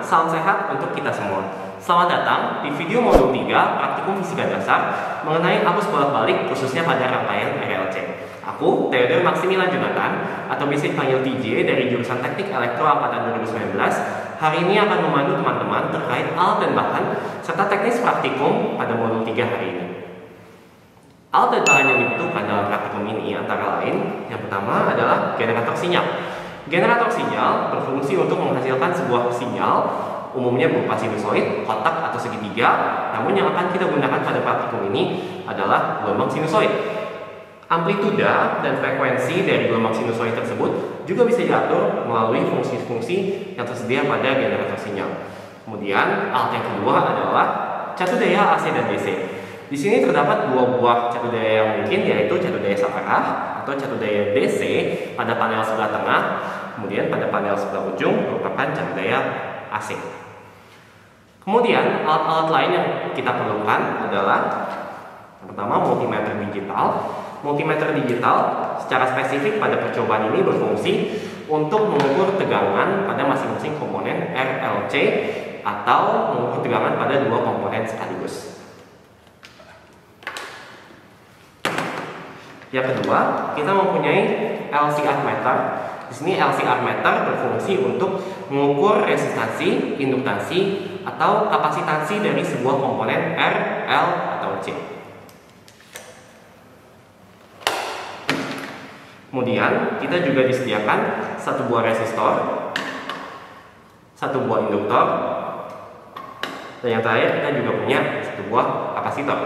salam sehat untuk kita semua. Selamat datang di video modul 3 praktikum fisika dasar mengenai arus bolak-balik khususnya pada rangkaian RLC. Aku, Theodore Maximilian Jonathan, atau biasa dipanggil TJ dari jurusan Teknik Elektro Angkatan 2019, hari ini akan memandu teman-teman terkait alat dan bahan serta teknis praktikum pada modul 3 hari ini. Alat dan bahan yang dibutuhkan dalam praktikum ini antara lain, yang pertama adalah generator sinyal. Generator sinyal berfungsi untuk menghasilkan sebuah sinyal, umumnya berupa sinusoid, kotak, atau segitiga. Namun yang akan kita gunakan pada praktikum ini adalah gelombang sinusoid. Amplituda dan frekuensi dari gelombang sinusoid tersebut juga bisa diatur melalui fungsi-fungsi yang tersedia pada generator sinyal. Kemudian alat yang kedua adalah catu daya AC dan DC. Di sini terdapat dua buah catu daya yang mungkin, yaitu catu daya searah atau catu daya DC pada panel sebelah tengah, kemudian pada panel sebelah ujung merupakan catu daya AC. Kemudian alat-alat lain yang kita perlukan adalah yang pertama multimeter digital. Multimeter digital secara spesifik pada percobaan ini berfungsi untuk mengukur tegangan pada masing-masing komponen RLC atau mengukur tegangan pada dua komponen sekaligus. Yang kedua, kita mempunyai LCR meter. Di sini LCR meter berfungsi untuk mengukur resistansi, induktansi, atau kapasitansi dari sebuah komponen R, L, atau C. Kemudian, kita juga disediakan satu buah resistor, satu buah induktor, dan yang terakhir kita juga punya satu buah kapasitor.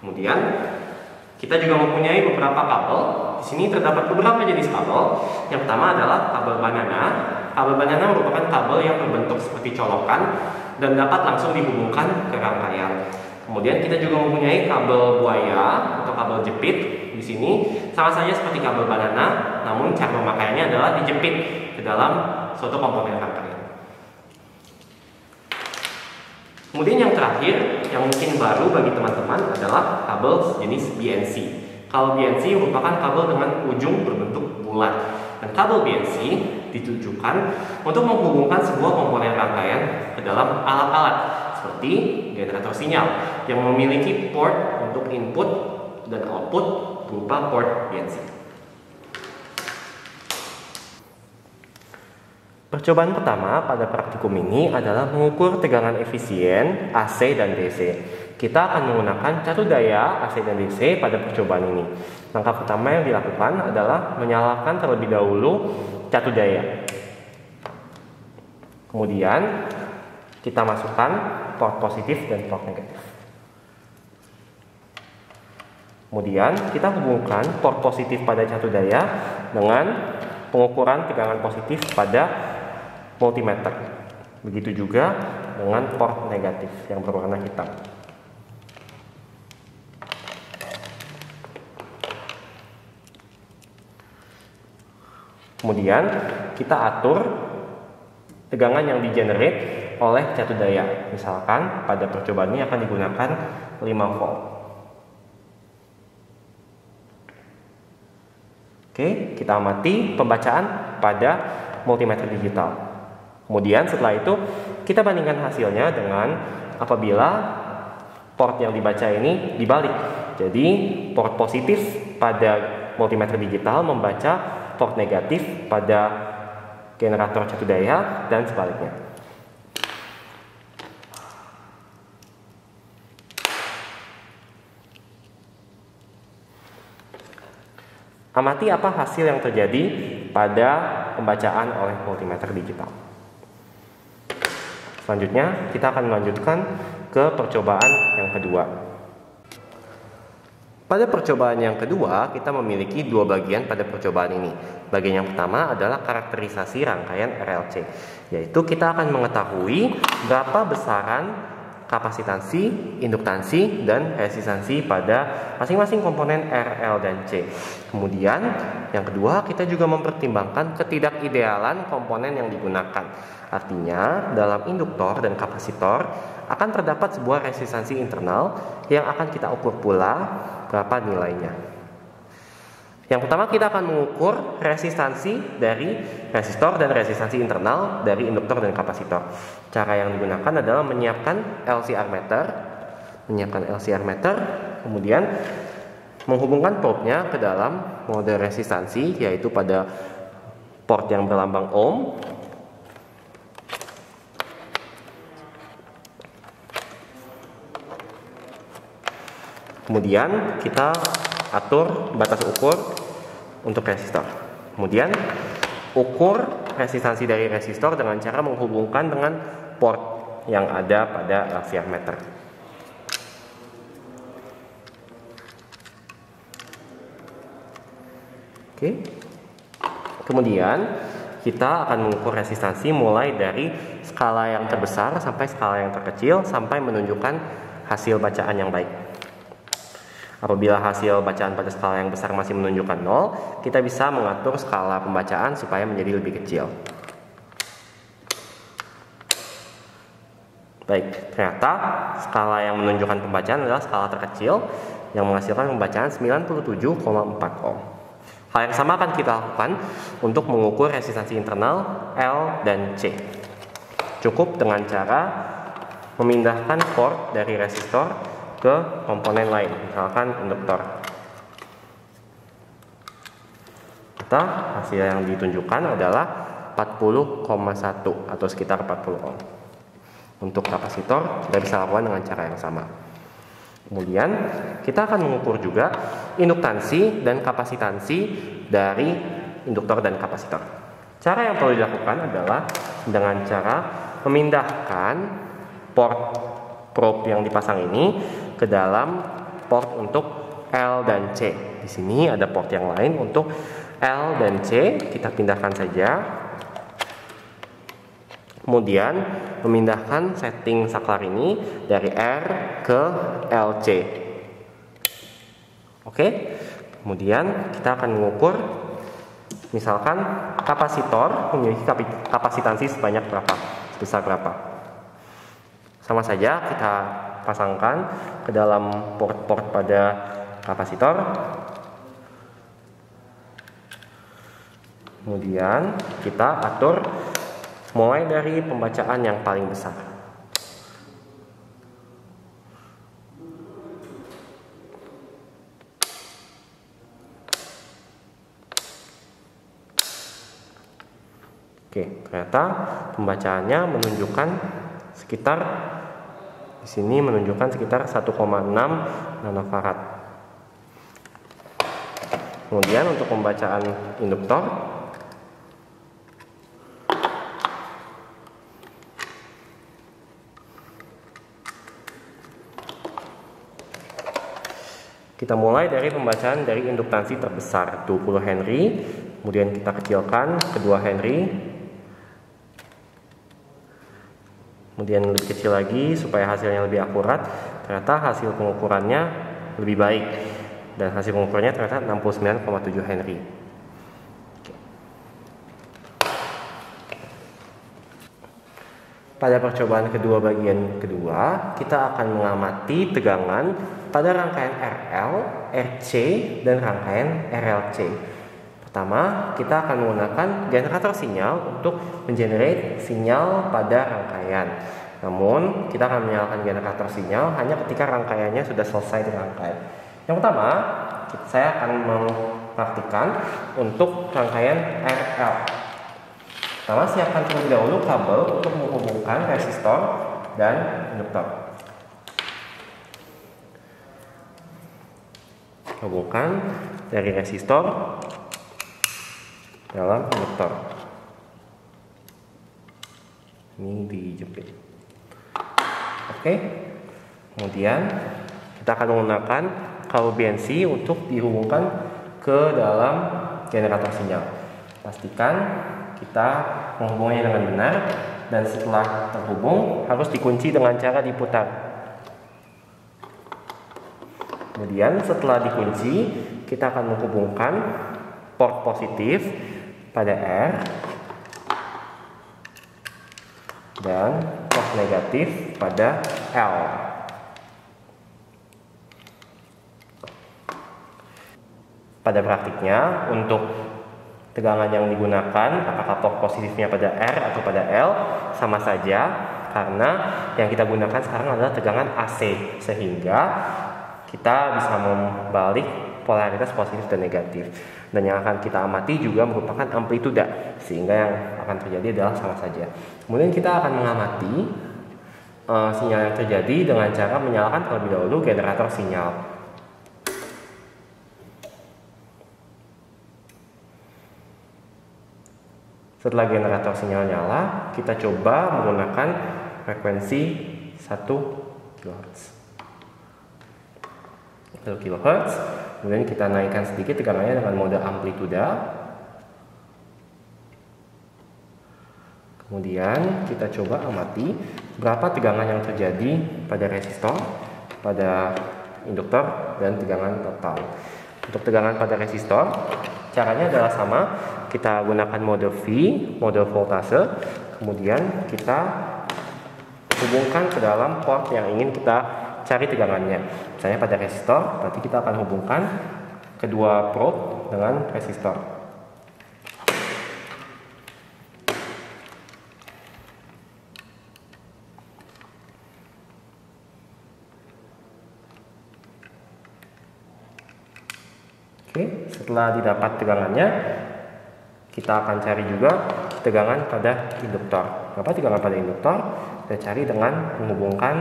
Kemudian, kita juga mempunyai beberapa kabel. Di sini terdapat beberapa jenis kabel. Yang pertama adalah kabel banana. Kabel banana merupakan kabel yang berbentuk seperti colokan dan dapat langsung dihubungkan ke rangkaian. Kemudian kita juga mempunyai kabel buaya atau kabel jepit. Di sini sama saja seperti kabel banana, namun cara pemakaiannya adalah dijepit ke dalam suatu komponen rangkaian. Kemudian yang terakhir, yang mungkin baru bagi teman-teman adalah kabel jenis BNC. Kabel BNC merupakan kabel dengan ujung berbentuk bulat. Dan kabel BNC ditujukan untuk menghubungkan sebuah komponen rangkaian ke dalam alat-alat seperti generator sinyal yang memiliki port untuk input dan output berupa port BNC. Percobaan pertama pada praktikum ini adalah mengukur tegangan efisien AC dan DC. Kita akan menggunakan catu daya AC dan DC pada percobaan ini. Langkah pertama yang dilakukan adalah menyalakan terlebih dahulu catu daya. Kemudian kita masukkan port positif dan port negatif. Kemudian kita hubungkan port positif pada catu daya dengan pengukuran tegangan positif pada multimeter. Begitu juga dengan port negatif yang berwarna hitam. Kemudian kita atur tegangan yang digenerate oleh catu daya. Misalkan pada percobaan ini akan digunakan 5 volt. Oke, kita amati pembacaan pada multimeter digital. Kemudian setelah itu kita bandingkan hasilnya dengan apabila port yang dibaca ini dibalik. Jadi port positif pada multimeter digital membaca port negatif pada generator catu daya dan sebaliknya. Amati apa hasil yang terjadi pada pembacaan oleh multimeter digital. Selanjutnya, kita akan melanjutkan ke percobaan yang kedua. Pada percobaan yang kedua, kita memiliki dua bagian pada percobaan ini. Bagian yang pertama adalah karakterisasi rangkaian RLC, yaitu kita akan mengetahui berapa besaran kapasitansi, induktansi, dan resistansi pada masing-masing komponen R, L, dan C. Kemudian, yang kedua, kita juga mempertimbangkan ketidakidealan komponen yang digunakan. Artinya, dalam induktor dan kapasitor akan terdapat sebuah resistansi internal yang akan kita ukur pula berapa nilainya. Yang pertama kita akan mengukur resistansi dari resistor dan resistansi internal dari induktor dan kapasitor. Cara yang digunakan adalah menyiapkan LCR meter, kemudian menghubungkan probe-nya ke dalam mode resistansi, yaitu pada port yang berlambang ohm. Kemudian kita atur batas ukur untuk resistor. Kemudian ukur resistansi dari resistor dengan cara menghubungkan dengan port yang ada pada LCR meter. Oke. Kemudian kita akan mengukur resistansi mulai dari skala yang terbesar sampai skala yang terkecil sampai menunjukkan hasil bacaan yang baik. Apabila hasil bacaan pada skala yang besar masih menunjukkan 0, kita bisa mengatur skala pembacaan supaya menjadi lebih kecil. Baik, ternyata skala yang menunjukkan pembacaan adalah skala terkecil yang menghasilkan pembacaan 97,4 ohm. Hal yang sama akan kita lakukan untuk mengukur resistansi internal L dan C. Cukup dengan cara memindahkan port dari resistor ke komponen lain, misalkan induktor. Maka hasil yang ditunjukkan adalah 40,1 atau sekitar 40 ohm. Untuk kapasitor kita bisa lakukan dengan cara yang sama. Kemudian kita akan mengukur juga induktansi dan kapasitansi dari induktor dan kapasitor. Cara yang perlu dilakukan adalah dengan cara memindahkan port probe yang dipasang ini ke dalam port untuk L dan C. Di sini ada port yang lain untuk L dan C, kita pindahkan saja. Kemudian memindahkan setting saklar ini dari R ke LC. Oke. Kemudian kita akan mengukur, misalkan kapasitor memiliki kapasitansi sebanyak berapa, sebesar berapa. Sama saja kita pasangkan ke dalam port-port pada kapasitor. Kemudian kita atur mulai dari pembacaan yang paling besar. Oke, ternyata pembacaannya menunjukkan sekitar, di sini menunjukkan sekitar 1,6 nanofarad. Kemudian untuk pembacaan induktor, kita mulai dari pembacaan dari induktansi terbesar 20 Henry, kemudian kita kecilkan ke 2 Henry, kemudian lebih kecil lagi supaya hasilnya lebih akurat. Ternyata hasil pengukurannya lebih baik dan hasil pengukurannya ternyata 69,7 Henry. Pada percobaan kedua bagian kedua, kita akan mengamati tegangan pada rangkaian RL, RC, dan rangkaian RLC. Pertama, kita akan menggunakan generator sinyal untuk mengenerate sinyal pada rangkaian. Namun, kita akan menyalakan generator sinyal hanya ketika rangkaiannya sudah selesai dirangkai. Yang pertama, saya akan mempraktikkan untuk rangkaian RL. Pertama, siapkan terlebih dahulu kabel untuk menghubungkan resistor dan induktor. Hubungkan dari resistor dalam induktor. Ini dijepit. Oke. Kemudian kita akan menggunakan kabel BNC untuk dihubungkan ke dalam generator sinyal. Pastikan kita menghubungnya dengan benar, dan setelah terhubung harus dikunci dengan cara diputar. Kemudian setelah dikunci, kita akan menghubungkan port positif pada R dan port negatif pada L. Pada praktiknya, untuk tegangan yang digunakan, apakah port positifnya pada R atau pada L, sama saja, karena yang kita gunakan sekarang adalah tegangan AC, sehingga kita bisa membalik polaritas positif dan negatif. Dan yang akan kita amati juga merupakan amplituda, sehingga yang akan terjadi adalah sama saja. Kemudian kita akan mengamati sinyal yang terjadi dengan cara menyalakan terlebih dahulu generator sinyal. Setelah generator sinyal nyala, kita coba menggunakan frekuensi 1 kHz. 1 kHz. Kemudian kita naikkan sedikit tegangannya dengan mode amplituda. Kemudian kita coba amati berapa tegangan yang terjadi pada resistor, pada induktor, dan tegangan total. Untuk tegangan pada resistor, caranya adalah sama. Kita gunakan mode V, mode voltase. Kemudian kita hubungkan ke dalam port yang ingin kita cari tegangannya. Misalnya pada resistor, berarti kita akan hubungkan kedua probe dengan resistor. Oke, setelah didapat tegangannya, kita akan cari juga tegangan pada induktor. Berapa tegangan pada induktor? Kita cari dengan menghubungkan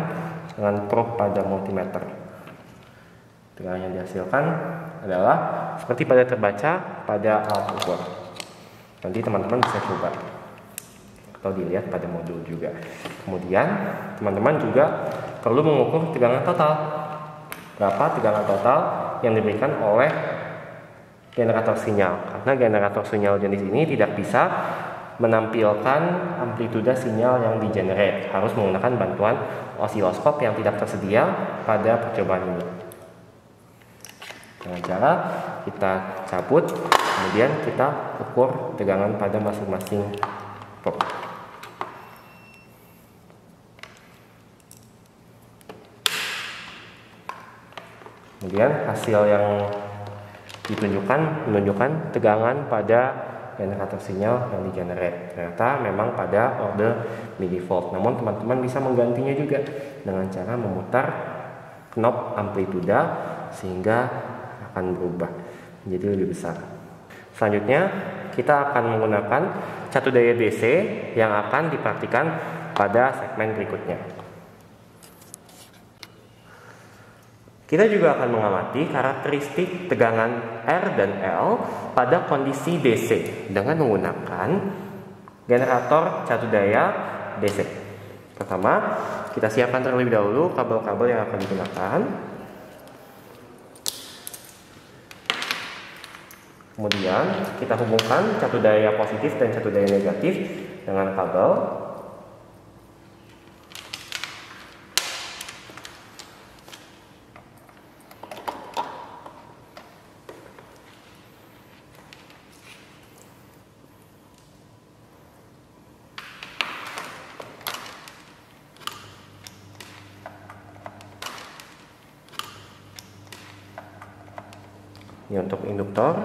dengan probe pada multimeter. Tegangan yang dihasilkan adalah seperti pada terbaca pada alat ukur. Nanti teman-teman bisa coba atau dilihat pada modul juga. Kemudian teman-teman juga perlu mengukur tegangan total. Berapa tegangan total yang diberikan oleh generator sinyal, karena generator sinyal jenis ini tidak bisa menampilkan amplituda sinyal yang di-generate, harus menggunakan bantuan osiloskop yang tidak tersedia pada percobaan ini. Dengan cara kita cabut, kemudian kita ukur tegangan pada masing-masing probe. Kemudian hasil yang menunjukkan tegangan pada generator sinyal yang di-generate. Ternyata memang pada order milivolt. Namun teman-teman bisa menggantinya juga dengan cara memutar knob amplituda sehingga akan berubah menjadi lebih besar. Selanjutnya kita akan menggunakan catu daya DC yang akan dipraktikkan pada segmen berikutnya. Kita juga akan mengamati karakteristik tegangan R dan L pada kondisi DC dengan menggunakan generator catu daya DC. Pertama, kita siapkan terlebih dahulu kabel-kabel yang akan digunakan. Kemudian kita hubungkan catu daya positif dan catu daya negatif dengan kabel. Ini untuk induktor.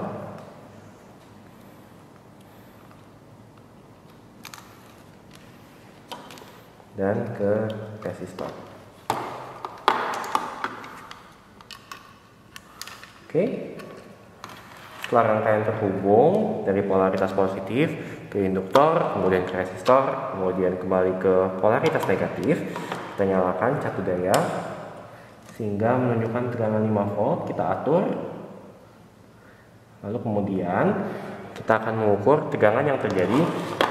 Dan ke resistor. Oke. Setelah rangkaian terhubung dari polaritas positif ke induktor, kemudian ke resistor, kemudian kembali ke polaritas negatif, kita nyalakan catu daya sehingga menunjukkan tegangan 5 volt, kita atur. Lalu kemudian kita akan mengukur tegangan yang terjadi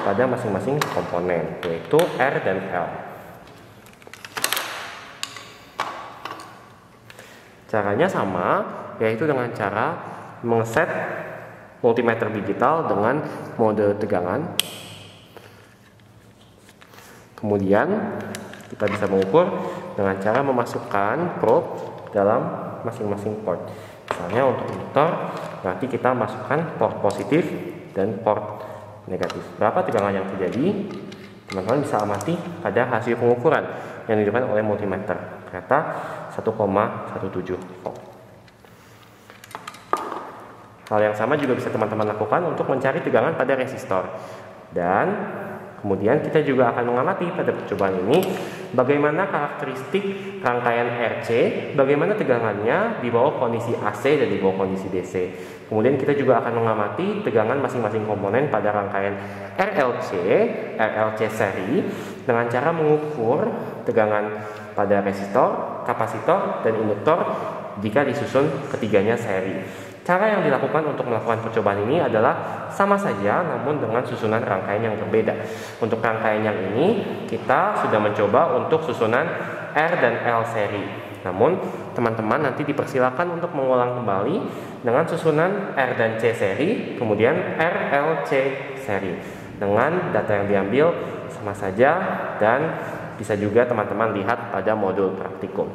pada masing-masing komponen, yaitu R dan L. Caranya sama, yaitu dengan cara mengeset multimeter digital dengan mode tegangan. Kemudian kita bisa mengukur dengan cara memasukkan probe dalam masing-masing port. Misalnya untuk induktor, nanti kita masukkan port positif dan port negatif. Berapa tegangan yang terjadi? Teman-teman bisa amati pada hasil pengukuran yang ditunjukkan oleh multimeter. Ternyata 1,17 volt. Hal yang sama juga bisa teman-teman lakukan untuk mencari tegangan pada resistor. Dan kemudian kita juga akan mengamati pada percobaan ini bagaimana karakteristik rangkaian RC, bagaimana tegangannya di bawah kondisi AC dan di bawah kondisi DC. Kemudian kita juga akan mengamati tegangan masing-masing komponen pada rangkaian RLC seri dengan cara mengukur tegangan pada resistor, kapasitor, dan induktor jika disusun ketiganya seri. Cara yang dilakukan untuk melakukan percobaan ini adalah sama saja namun dengan susunan rangkaian yang berbeda. Untuk rangkaian yang ini kita sudah mencoba untuk susunan R dan L seri. Namun teman-teman nanti dipersilakan untuk mengulang kembali dengan susunan R dan C seri, kemudian RLC seri. Dengan data yang diambil sama saja dan bisa juga teman-teman lihat pada modul praktikum.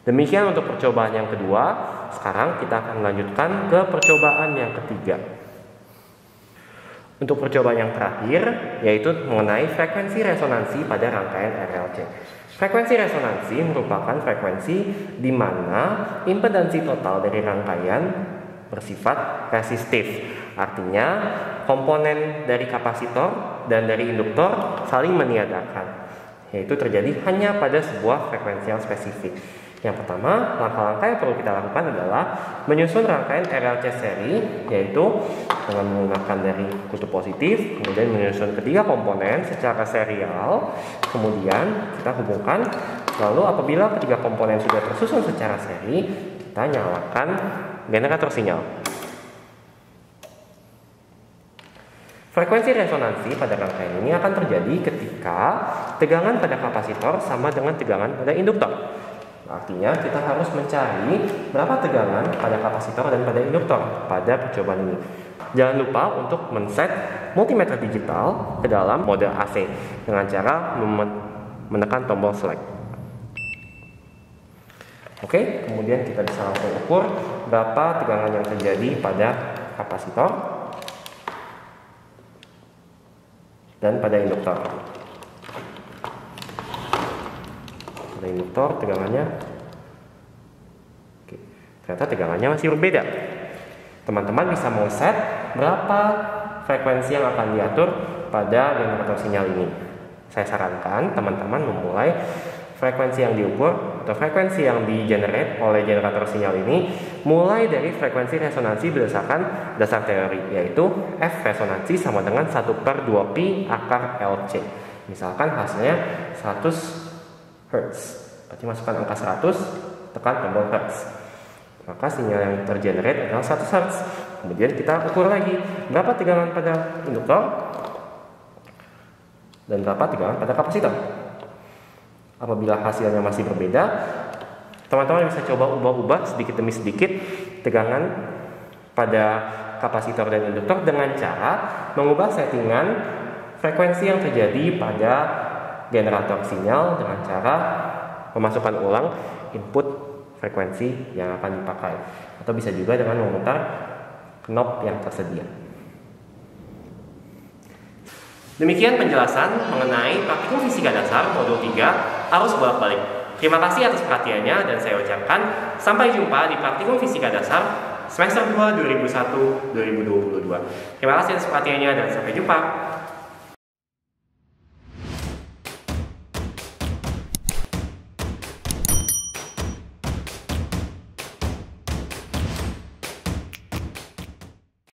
Demikian untuk percobaan yang kedua. Sekarang kita akan melanjutkan ke percobaan yang ketiga. Untuk percobaan yang terakhir, yaitu mengenai frekuensi resonansi pada rangkaian RLC. Frekuensi resonansi merupakan frekuensi di mana impedansi total dari rangkaian bersifat resistif. Artinya, komponen dari kapasitor dan dari induktor saling meniadakan. Yaitu terjadi hanya pada sebuah frekuensi yang spesifik. Yang pertama, langkah-langkah yang perlu kita lakukan adalah menyusun rangkaian RLC seri, yaitu dengan menggunakan dari kutub positif, kemudian menyusun ketiga komponen secara serial, kemudian kita hubungkan, lalu apabila ketiga komponen sudah tersusun secara seri, kita nyalakan generator sinyal. Frekuensi resonansi pada rangkaian ini akan terjadi ketika tegangan pada kapasitor sama dengan tegangan pada induktor. Artinya kita harus mencari berapa tegangan pada kapasitor dan pada induktor pada percobaan ini. Jangan lupa untuk men-set multimeter digital ke dalam mode AC dengan cara menekan tombol select. Oke, kemudian kita bisa langsung ukur berapa tegangan yang terjadi pada kapasitor dan pada induktor. Pada induktor tegangannya, ternyata tegangannya masih berbeda. Teman-teman bisa mau set berapa frekuensi yang akan diatur pada generator sinyal ini. Saya sarankan teman-teman memulai frekuensi yang diukur atau frekuensi yang di-generate oleh generator sinyal ini mulai dari frekuensi resonansi berdasarkan dasar teori, yaitu F resonansi sama dengan 1/2pi akar LC. Misalkan hasilnya 100 Hz, berarti masukkan angka 100, tekan tombol Hz, maka sinyal yang tergenerate adalah 100 Hz. Kemudian kita ukur lagi berapa tegangan pada induktor dan berapa tegangan pada kapasitor. Apabila hasilnya masih berbeda, teman-teman bisa coba ubah-ubah sedikit demi sedikit tegangan pada kapasitor dan induktor dengan cara mengubah settingan frekuensi yang terjadi pada generator sinyal dengan cara memasukkan ulang input frekuensi yang akan dipakai, atau bisa juga dengan memutar knob yang tersedia. Demikian penjelasan mengenai praktikum fisika dasar modul 3 arus bolak-balik. Terima kasih atas perhatiannya dan saya ucapkan sampai jumpa di praktikum fisika dasar semester 2 2001-2022. Terima kasih atas perhatiannya dan sampai jumpa.